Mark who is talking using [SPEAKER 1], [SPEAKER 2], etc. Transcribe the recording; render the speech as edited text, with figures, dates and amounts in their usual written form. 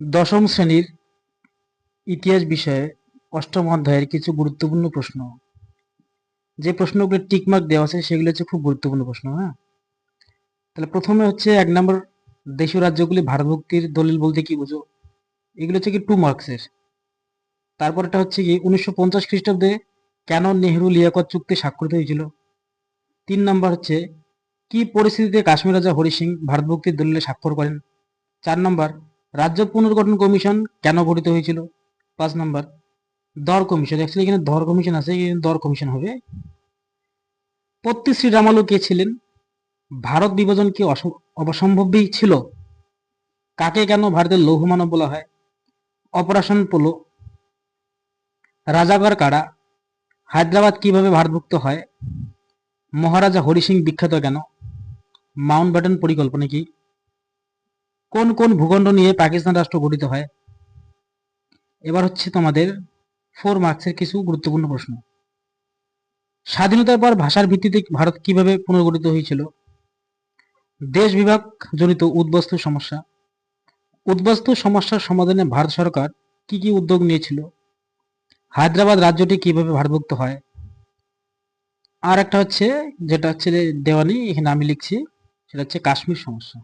[SPEAKER 1] দশম শ্রেণীর ইতিহাস বিষয়ে অষ্টম অধ্যায়ের কিছু গুরুত্বপূর্ণ প্রশ্ন। যে প্রশ্নগুলো টিকমার্ক দেওয়া আছে সেগুলো হচ্ছে খুব গুরুত্বপূর্ণ প্রশ্ন। হ্যাঁ, তাহলে প্রথমে হচ্ছে 1 নম্বর, দেশীয় রাজ্যগুলি ভারতভুক্তির দলিল বলতে কি বুঝো? এগুলো হচ্ছে কি 2 মার্কসের। তারপরটা হচ্ছে কি 1950 খ্রিস্টাব্দে কেন নেহেরু লিয়াকত চুক্তি স্বাক্ষরিত হয়েছিল? 3 নম্বর হচ্ছে কি পরিস্থিতিতে কাশ্মীর রাজা হরি সিং ভারতভুক্তির দলিলে স্বাক্ষর করেন? 4 নম্বর, রাজ্য পুনর্গঠন কমিশন কেন গঠিত হয়েছিল? 5 নম্বর, দর কমিশন, অ্যাকচুয়ালি এখানে দর কমিশন আছে, এখানে দর কমিশন হবে। পত্তি শ্রীরামালু কে ছিলেন? ভারত বিভাজন কি অবসম্ভাবী ছিল? কাকে কেন ভারতের লৌহ মানব বলা হয়? অপারেশন পোলো, রাজাগার কারা, হায়দ্রাবাদ কিভাবে ভারতভুক্ত হয়, মহারাজা হরি সিং বিখ্যাত কেন, মাউন্ট ব্যাটেন পরিকল্পনা কি, কোন কোন ভূখণ্ড নিয়ে পাকিস্তান রাষ্ট্র গঠিত হয়? এবার হচ্ছে তোমাদের 4 মার্কসের কিছু গুরুত্বপূর্ণ প্রশ্ন। স্বাধীনতার পর ভাষার ভিত্তিতে ভারত কিভাবে পুনর্গঠিত হয়েছিল? দেশ বিভাগ জনিত উদ্বস্তু সমস্যা, উদ্বস্তু সমস্যার সমাধানে ভারত সরকার কি কি উদ্যোগ নিয়েছিল? হায়দ্রাবাদ রাজ্যটি কিভাবে ভারতভুক্ত হয়? আর একটা হচ্ছে, যেটা হচ্ছে দেওয়া নেই, এখানে আমি লিখছি, সেটা হচ্ছে কাশ্মীর সমস্যা।